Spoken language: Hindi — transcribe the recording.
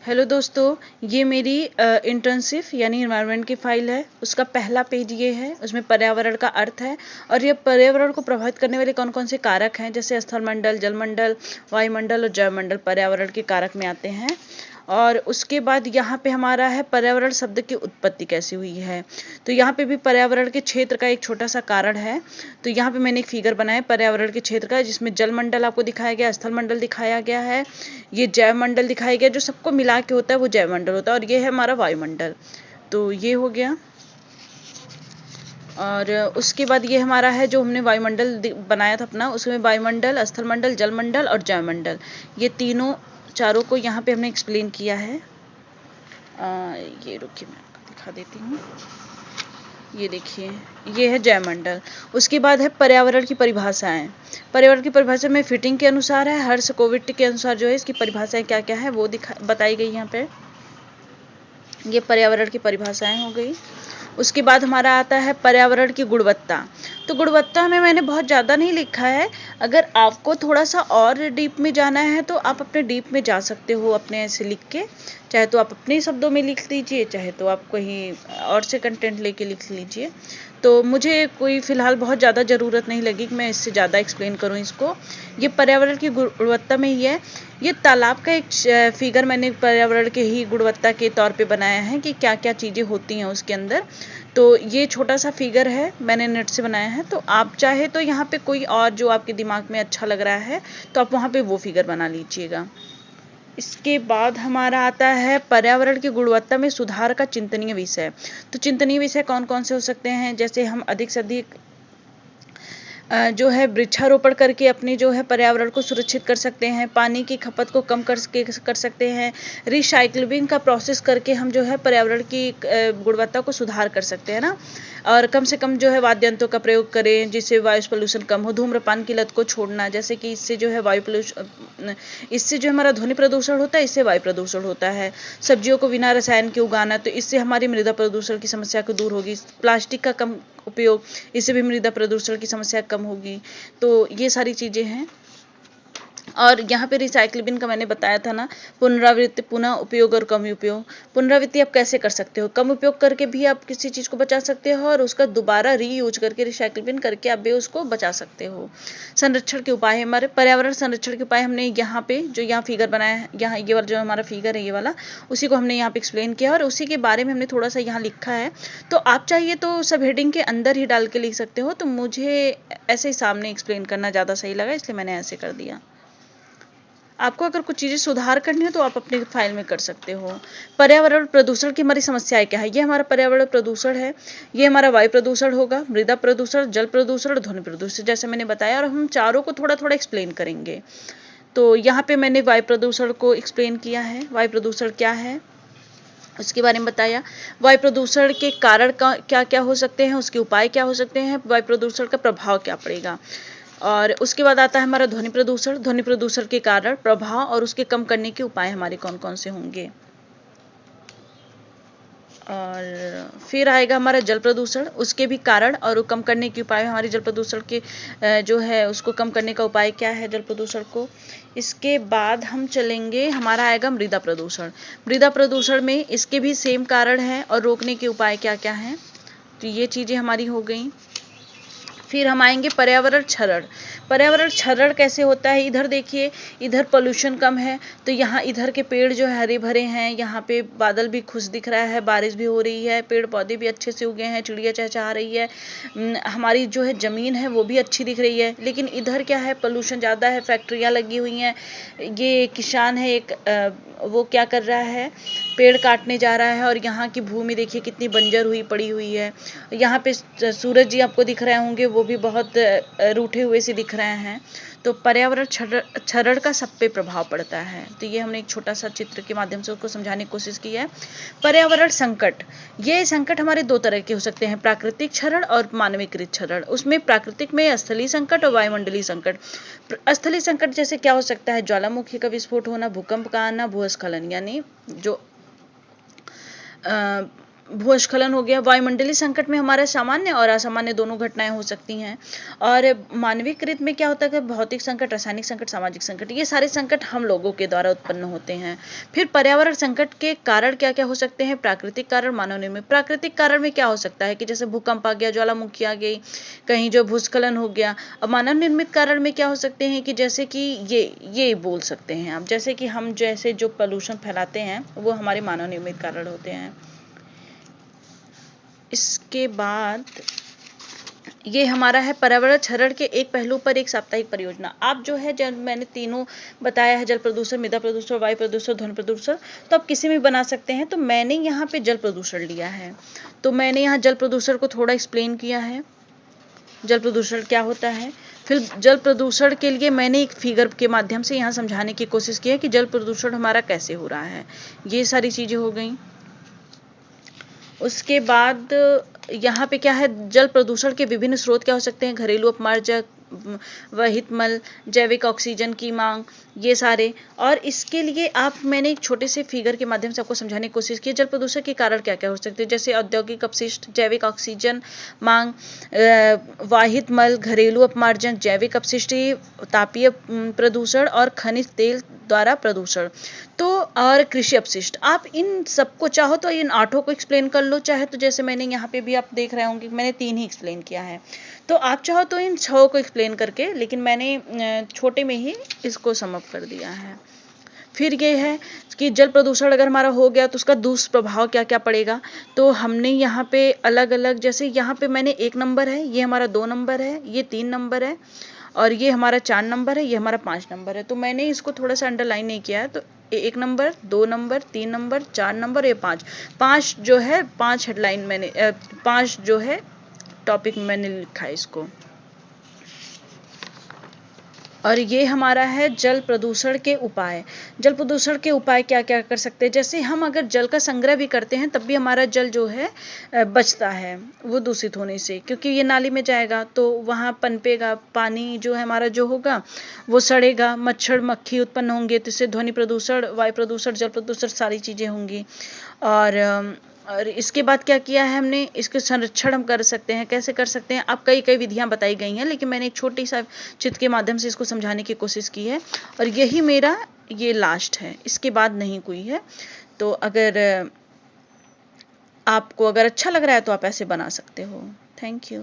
हेलो दोस्तों, ये मेरी इंटर्नशिप यानी इन्वायरमेंट की फाइल है। उसका पहला पेज ये है, उसमें पर्यावरण का अर्थ है और ये पर्यावरण को प्रभावित करने वाले कौन कौन से कारक हैं, जैसे स्थलमंडल, जलमंडल, वायुमंडल और जैवमंडल पर्यावरण के कारक में आते हैं। और उसके बाद यहाँ पे हमारा है पर्यावरण शब्द की उत्पत्ति कैसे हुई है। तो यहाँ पे भी पर्यावरण के क्षेत्र का एक छोटा सा कारण है। तो यहाँ पे मैंने एक फिगर बनाया पर्यावरण के क्षेत्र का, जिसमें जलमंडल आपको दिखाया गया, स्थलमंडल दिखाया गया है, ये जैवमंडल दिखाया गया, जो सबको मिला के होता है वो जैवमंडल होता है, और ये है हमारा वायुमंडल। तो ये हो गया। और उसके बाद ये हमारा है जो हमने वायुमंडल बनाया था अपना, उसमें वायुमंडल, स्थलमंडल, जलमंडल और जैवमंडल, ये तीनों चारों को यहाँ पे हमने एक्सप्लेन किया है। ये रुकिए मैं आपको दिखा देती हूँ। ये देखिए, ये है जैवमंडल। उसके बाद है पर्यावरण की परिभाषाएं। पर्यावरण की परिभाषा में फिटिंग के अनुसार है, हर्ष कोविड के अनुसार जो है इसकी परिभाषाएं क्या क्या है वो बताई गई यहाँ पे। ये पर्यावरण की परिभाषाएं हो गई। उसके बाद हमारा आता है पर्यावरण की गुणवत्ता। तो गुणवत्ता में मैंने बहुत ज़्यादा नहीं लिखा है, अगर आपको थोड़ा सा और डीप में जाना है तो आप अपने डीप में जा सकते हो अपने ऐसे लिख के, चाहे तो आप अपने शब्दों में लिख लीजिए, चाहे तो आप कहीं और से कंटेंट लेके लिख लीजिए। तो मुझे कोई फ़िलहाल बहुत ज़्यादा ज़रूरत नहीं लगी कि मैं इससे ज़्यादा एक्सप्लेन करूँ इसको। ये पर्यावरण की गुणवत्ता में ही है। ये तालाब का एक फिगर मैंने पर्यावरण के ही गुणवत्ता के तौर पे बनाया है कि क्या क्या चीज़ें होती हैं उसके अंदर। तो ये छोटा सा फिगर है, मैंने नेट से बनाया है। तो आप चाहे तो यहाँ पे कोई और जो आपके दिमाग में अच्छा लग रहा है तो आप वहाँ पे वो फिगर बना लीजिएगा। इसके बाद हमारा आता है पर्यावरण की गुणवत्ता में सुधार का चिंतनीय विषय। तो चिंतनीय विषय कौन कौन से हो सकते हैं, जैसे हम अधिक से अधिक जो है वृक्षारोपण करके अपने जो है पर्यावरण को सुरक्षित कर सकते हैं, पानी की खपत को कम कर सकते हैं, रिसाइक्लिंग का प्रोसेस करके हम जो है पर्यावरण की गुणवत्ता को सुधार कर सकते हैं ना। और कम से कम जो है वाद्य यंत्रों का प्रयोग करें जिससे वायु पोल्यूशन कम हो, धूम्रपान की लत को छोड़ना, जैसे कि इससे जो है वायु पोल्यूशन, इससे जो हमारा ध्वनि प्रदूषण होता है इससे वायु प्रदूषण होता है। सब्जियों को बिना रसायन के उगाना, तो इससे हमारी मृदा प्रदूषण की समस्या को दूर होगी। प्लास्टिक का कम उपयोग, इससे भी मृदा प्रदूषण की समस्या कम होगी। तो ये सारी चीज़ें हैं। और यहाँ पे रिसाइक्लिंग का मैंने बताया था ना, पुनरावृत्ति, पुनः उपयोग और कम उपयोग। पुनरावृत्ति आप कैसे कर सकते हो, कम उपयोग करके भी आप किसी चीज़ को बचा सकते हो और उसका दोबारा रीयूज करके रिसाइक्लिंग करके आप भी उसको बचा सकते हो। संरक्षण के उपाय, हमारे पर्यावरण संरक्षण के उपाय हमने यहाँ पे जो यहाँ फिगर बनाया है, यहाँ ये वाला जो हमारा फिगर है ये वाला, उसी को हमने यहाँ पे एक्सप्लेन किया और उसी के बारे में हमने थोड़ा सा यहाँ लिखा है। तो आप चाहिए तो सब हेडिंग के अंदर ही डाल के लिख सकते हो, तो मुझे ऐसे ही सामने एक्सप्लेन करना ज़्यादा सही लगा, इसलिए मैंने ऐसे कर दिया। आपको अगर कुछ चीज़ें सुधार करनी हो तो आप अपने फाइल में कर सकते हो। पर्यावरण प्रदूषण की हमारी समस्याएं क्या है, ये हमारा पर्यावरण प्रदूषण है। ये हमारा वायु प्रदूषण होगा, मृदा प्रदूषण, जल प्रदूषण, ध्वनि प्रदूषण, जैसे मैंने बताया, और हम चारों को थोड़ा थोड़ा एक्सप्लेन करेंगे। तो यहाँ पे मैंने वायु प्रदूषण को एक्सप्लेन किया है, वायु प्रदूषण क्या है उसके बारे में बताया। वायु प्रदूषण के कारण क्या क्या हो सकते हैं, उसके उपाय क्या हो सकते हैं, वायु प्रदूषण का प्रभाव क्या पड़ेगा। और उसके बाद आता है हमारा ध्वनि प्रदूषण। ध्वनि प्रदूषण के कारण, प्रभाव और उसके कम करने के उपाय हमारे कौन कौन से होंगे। और फिर आएगा हमारा जल प्रदूषण, उसके भी कारण और कम करने के उपाय, हमारे जल प्रदूषण के जो है उसको कम करने का उपाय क्या है जल प्रदूषण को। इसके बाद हम चलेंगे, हमारा आएगा मृदा प्रदूषण। मृदा प्रदूषण में इसके भी सेम कारण है और रोकने के उपाय क्या क्या हैं। तो ये चीज़ें हमारी हो गई। फिर हम आएंगे पर्यावरण क्षरण। पर्यावरण क्षरण कैसे होता है, इधर देखिए, इधर पोल्यूशन कम है तो यहाँ इधर के पेड़ जो है हरे भरे हैं, यहाँ पे बादल भी खुश दिख रहा है, बारिश भी हो रही है, पेड़ पौधे भी अच्छे से उगे हैं, चिड़िया चहचहा रही है, हमारी जो है ज़मीन है वो भी अच्छी दिख रही है। लेकिन इधर क्या है, पोल्यूशन ज़्यादा है, फैक्ट्रियाँ लगी हुई हैं। ये किसान है एक, वो क्या कर रहा है, पेड़ काटने जा रहा है और यहाँ की भूमि देखिए कितनी बंजर हुई पड़ी हुई है। यहाँ पे सूरज जी आपको दिख रहे होंगे, वो भी बहुत रूठे हुए से दिख रहे हैं। तो पर्यावरण क्षरण का सब पे प्रभाव पड़ता है। तो ये हमने एक छोटा सा चित्र के माध्यम से उसको समझाने की कोशिश की है। पर्यावरण संकट, ये संकट हमारे दो तरह के हो सकते हैं, प्राकृतिक क्षरण और मानवीकृत क्षरण। उसमें प्राकृतिक में स्थलीय संकट और वायुमंडलीय संकट। स्थलीय संकट जैसे क्या हो सकता है, ज्वालामुखी का विस्फोट होना, भूकंप का आना, भूस्खलन, यानी जो भूस्खलन हो गया। वायुमंडलीय संकट में हमारा सामान्य और असामान्य दोनों घटनाएं हो सकती हैं। और मानवीकृत में क्या होता है कि भौतिक संकट, रासायनिक संकट, सामाजिक संकट, ये सारे संकट हम लोगों के द्वारा उत्पन्न होते हैं। फिर पर्यावरण संकट के कारण क्या क्या हो सकते हैं? प्राकृतिक कारण, मानव निर्मित। प्राकृतिक कारण में क्या हो सकता है कि जैसे भूकंप आ गया, ज्वालामुखी आ गई, कहीं जो भूस्खलन हो गया। अब मानव निर्मित कारण में क्या हो सकते हैं कि जैसे कि ये बोल सकते हैं आप, जैसे कि हम जैसे जो पोल्यूशन फैलाते हैं वो हमारे मानव निर्मित कारण होते हैं। इसके बाद ये हमारा है पर्यावरण क्षरण के एक पहलू पर एक साप्ताहिक परियोजना। आप जो है, जब मैंने तीनों बताया है, जल प्रदूषण, मृदा प्रदूषण, वायु प्रदूषण, ध्वनि प्रदूषण, तो आप किसी में बना सकते हैं। तो मैंने यहाँ पे जल प्रदूषण लिया है, तो मैंने यहाँ जल प्रदूषण को थोड़ा एक्सप्लेन किया है, जल प्रदूषण क्या होता है। फिर जल प्रदूषण के लिए मैंने एक फिगर के माध्यम से यहाँ समझाने की कोशिश की है कि जल प्रदूषण हमारा कैसे हो रहा है। ये सारी चीजें हो गई। उसके बाद यहाँ पे क्या है, जल प्रदूषण के विभिन्न स्रोत क्या हो सकते हैं? घरेलू अपमार्जक, वहित मल, जैविक ऑक्सीजन की मांग, ये सारे। और इसके लिए मैंने एक छोटे से फिगर के माध्यम से आपको समझाने की कोशिश की। जल प्रदूषण के कारण क्या क्या हो सकते हैं? जैसे औद्योगिक अपशिष्ट, जैविक ऑक्सीजन मांग, वाहित मल, घरेलू अपमार्जन, जैविक अपशिष्ट, तापीय प्रदूषण और खनिज तेल द्वारा प्रदूषण, तो और कृषि अपशिष्ट। आप इन सबको चाहो तो इन 8 को एक्सप्लेन कर लो, चाहे तो जैसे मैंने यहाँ पे भी आप देख रहे होंगे मैंने 3 ही एक्सप्लेन किया है, तो आप चाहो तो इन 6 को एक्सप्लेन करके, लेकिन मैंने छोटे में ही इसको सम अप कर दिया है। फिर ये है कि जल प्रदूषण अगर हमारा हो गया तो उसका दुष्प्रभाव क्या क्या पड़ेगा। तो हमने यहाँ पे अलग अलग, जैसे यहाँ पे मैंने 1 नंबर है, ये हमारा 2 नंबर है, ये 3 नंबर है, और ये हमारा 4 नंबर है, ये हमारा 5 नंबर है। तो मैंने इसको थोड़ा सा अंडरलाइन नहीं किया है, तो 1 नंबर, 2 नंबर, 3 नंबर, 4 नंबर, ये 5 जो है, 5 हेडलाइन मैंने 5 जो है टॉपिक मैंने लिखा है इसको। और ये हमारा है जल प्रदूषण के उपाय। जल प्रदूषण के उपाय क्या क्या कर सकते हैं? जैसे हम अगर जल का संग्रह भी करते हैं तब भी हमारा जल जो है बचता है वो दूषित होने से, क्योंकि ये नाली में जाएगा तो वहाँ पनपेगा, पानी जो है हमारा जो होगा वो सड़ेगा, मच्छर मक्खी उत्पन्न होंगे, तो इससे ध्वनि प्रदूषण, वायु प्रदूषण, जल प्रदूषण सारी चीज़ें होंगी। और इसके बाद क्या किया है हमने, इसके संरक्षण हम कर सकते हैं। कैसे कर सकते हैं? अब कई विधियां बताई गई हैं, लेकिन मैंने एक छोटी सा चित्र के माध्यम से इसको समझाने की कोशिश की है। और यही मेरा ये लास्ट है, इसके बाद नहीं कोई है। तो अगर आपको अगर अच्छा लग रहा है तो आप ऐसे बना सकते हो। Thank you.